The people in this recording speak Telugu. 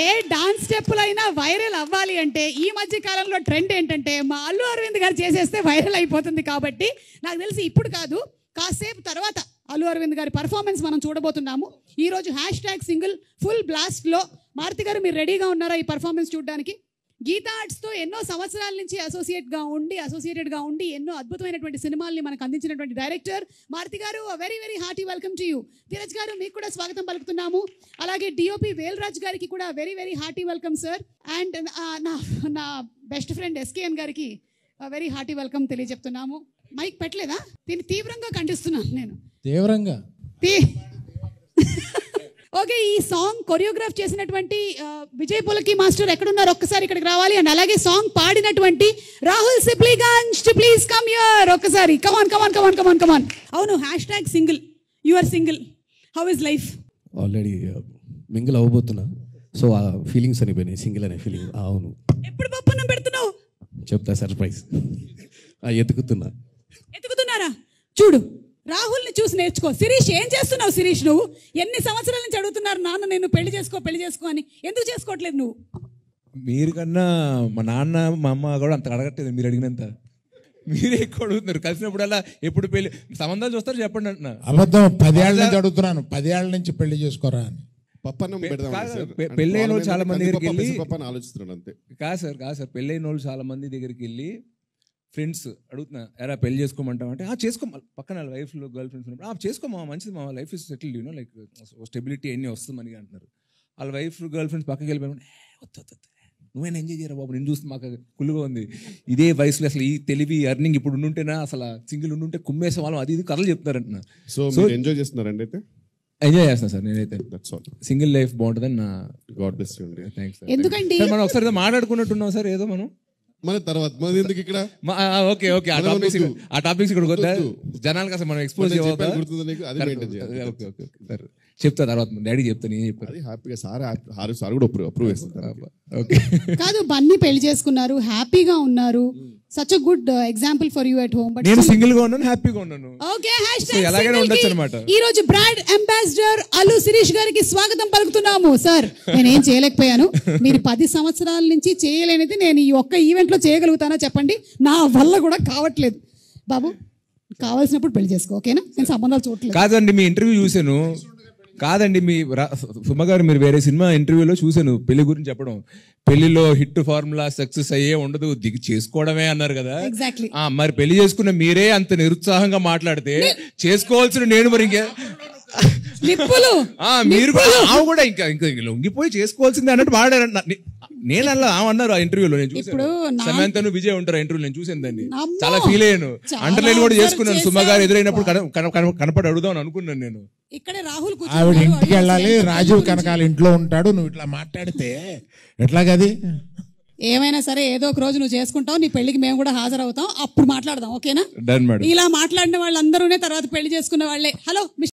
ఏ డాన్స్ స్టెప్పులైనా వైరల్ అవ్వాలి అంటే ఈ మధ్య కాలంలో ట్రెండ్ ఏంటంటే మా అల్లు అరవింద్ గారు చేసేస్తే వైరల్ అయిపోతుంది. కాబట్టి నాకు తెలిసి ఇప్పుడు కాదు, కాసేపు తర్వాత అల్లు అరవింద్ గారి పర్ఫార్మెన్స్ మనం చూడబోతున్నాము. ఈరోజు #సింగిల్ ఫుల్ బ్లాస్ట్లో మారుతి గారు మీరు రెడీగా ఉన్నారా ఈ పర్ఫార్మెన్స్ చూడడానికి? గీతా ఆర్ట్స్తో ఎన్నో సంవత్సరాల నుంచి అసోసియేటెడ్గా ఉండి ఎన్నో అద్భుతమైనటువంటి సినిమాల్ని మనకు అందించినటువంటి డైరెక్టర్ మారుతి గారు, very very hearty welcome to you. Dheeraj గారు మీకు కూడా స్వాగతం పలుకుతున్నాము. అలాగే డిఓపి వేల్రాజ్ గారికి కూడా very very hearty welcome sir. And నా బెస్ట్ ఫ్రెండ్ ఎస్కేఎన్ గారికి వెరీ హార్టీ వెల్కమ్ తెలియజెప్తున్నాము. మైక్ పెట్టలేదా? దీన్ని తీవ్రంగా ఖండిస్తున్నాను నేను. తీవ్రంగా ఓకే, ఈ సాంగ్ కొరియోగ్రాఫ్ చేసినటువంటి విజయ్ పులకి మాస్టర్ ఎక్కడున్నారు ఒక్కసారి ఇక్కడికి రావాలి. అండ్ అలాగే సాంగ్ పాడినటువంటి Rahul Sipligunj please come here ఒక్కసారి. Come on come on come on come on come on. అవును, #single your single, how is life? Already mingle అవ్వబోతున్నా, సో ఆ ఫీలింగ్స్ అనిపోయినాయి. సింగిల్ అనే ఫీలింగ్. అవును. ఎప్పుడు పప్పన్నం పెడుతున్నావు? చెప్తా, సర్ప్రైజ్. ఎత్తుకుతున్నారా? చూడు, రాహుల్ని చూసి నేర్చుకో. శిరీష్ ఏం చేస్తున్నావు? శిరీష్ నువ్వు ఎన్ని సంవత్సరాల నుంచి అడుగుతున్నారు నాన్న నేను పెళ్లి చేసుకో అని, ఎందుకు చేసుకోవట్లేదు నువ్వు? మీరు కన్నా మా నాన్న మా అమ్మ కూడా అంత అడగట్లేదు మీరు అడిగినంత. మీరే ఎక్కువ అడుగుతున్నారు. కలిసినప్పుడల్లా ఎప్పుడు పెళ్లి సంబంధాలు చూస్తారు చెప్పండి అంటున్నా. అబద్ధం. 10 ఏళ్ళ నుంచి అడుగుతున్నాను, 10 ఏళ్ళ నుంచి పెళ్లి చేసుకోరా అని. పెళ్ళైన వాళ్ళు చాలా మంది దగ్గరికి వెళ్ళి ఆలోచిస్తున్నాను అంతే. కాదు సార్ పెళ్ళైన వాళ్ళు చాలా మంది దగ్గరికి వెళ్ళి ఫ్రెండ్స్ అడుగుతున్నా, ఎరా పెళ్లి చేసుకోమంటాం అంటే చేసుకో. పక్కన వైఫ్ గర్ల్ ఫ్రెండ్స్ ఉన్నప్పుడు చేసుకోమా, మంచిది మా life is settled, you know like stability అన్నీ వస్తుంది మనకి అంటున్నారు. వాళ్ళ వైఫ్ గర్ల్ ఫ్రెండ్స్ పక్కకి వెళ్ళిపోయిన వద్దు నువ్వేనా ఎంజాయ్ చేయరా బాబు, నేను చూస్తే మాకు కుళ్ళుగా ఉంది. ఇదే వయసులో అసలు ఈ తెలివి అర్నింగ్ ఇప్పుడు ఉండుంటేనా అసలు సింగిల్ ఉండుంటే కుమ్మేసే వాళ్ళం అది ఇది కథలు చెప్తారంటున్నా. సో ఎంజాయ్ చేస్తున్నారండి? అయితే ఎంజాయ్ చేస్తున్నా సార్ నేనైతే. సింగిల్ లైఫ్ బాగుంటుందని నా గాడ్ బ్లెస్ యూ. థ్యాంక్స్. ఎందుకంటే మనం ఒకసారి మాట్లాడుకున్నట్టున్నాం సార్ ఏదో మనం మన తర్వాత ఎందుకు ఇక్కడ. ఓకే ఆ టాపిక్స్ ఇక్కడ వద్దా జనాలకు అసలు మనం ఎక్స్పోజ్ చెప్తా తర్వాత డాడీ చెప్తాను ఏం చెప్పారు. హ్యాపీగా సార్ కూడా అప్రూవ్ చేస్తారు. ఓకే కాదు, బన్నీ పెళ్లి చేసుకున్నారు, హ్యాపీగా ఉన్నారు. Such a good example for you at home. But నేను సింగిల్ గా ఉన్నాను, హ్యాపీగా ఉన్నాను. ఓకే, ఎలాగైనా ఉండొచ్చు అన్నమాట. ఈ రోజు బ్రాండ్ అంబాసిడర్ అల్లు శిరీష్ గారికి స్వాగతం పలుకుతున్నాము. సార్ నేనేం చేయలేకపోయాను, మీరు 10 సంవత్సరాల నుంచి చేయలేనిది నేను ఈ ఒక్క ఈవెంట్ లో చేయగలుగుతానా చెప్పండి? నా వల్ల కూడా కావట్లేదు. బాబు కావాల్సినప్పుడు పెళ్లి చేసుకో, ఓకేనా? నేను సంబంధాలు చూడలేదు. కాదండి మీ ఇంటర్వ్యూ చూశాను. కాదండి మీ సుమ గారు మీరు వేరే సినిమా ఇంటర్వ్యూలో చూశాను పెళ్లి గురించి చెప్పడం. పెళ్లిలో హిట్ ఫార్ములా సక్సెస్ అయ్యే ఉండదు, దిగి చేసుకోవడమే అన్నారు కదా. మరి పెళ్లి చేసుకున్న మీరే అంత నిరుత్సాహంగా మాట్లాడితే చేసుకోవాల్సిన నేను మరి ఇంకా మీరు కూడా ఇంకా లొంగిపోయి చేసుకోవాల్సిందే అన్నట్టు మాట్లాడారు. నేను అలా అన్నారు ఆ ఇంటర్వ్యూలో. నేను చూసాను, సమంతను విజయ్ ఉంటారు ఇంటర్వ్యూ, నేను చూసాను దాన్ని, చాలా ఫీల్ అయ్యాను. అండర్లైన్ కూడా చేసుకున్నాను. సుమ గారు ఎదురైనప్పుడు కనపడి అడుగుదాం అనుకున్నాను నేను. ఇక్కడే రాహుల్ ఆవిడ ఇంటికి వెళ్ళాలి, రాజీవ్ కనకాల ఇంట్లో ఉంటాడు, నువ్వు ఇట్లా మాట్లాడితే ఎట్లాగది? ఏమైనా సరే ఏదో ఒక రోజు నువ్వు చేసుకుంటావు, నీ పెళ్లికి మేము కూడా హాజరవుతాం, అప్పుడు మాట్లాడదాం, ఓకేనా? ఇలా మాట్లాడిన వాళ్ళందరూనే తర్వాత పెళ్లి చేసుకున్న వాళ్ళే. హలో.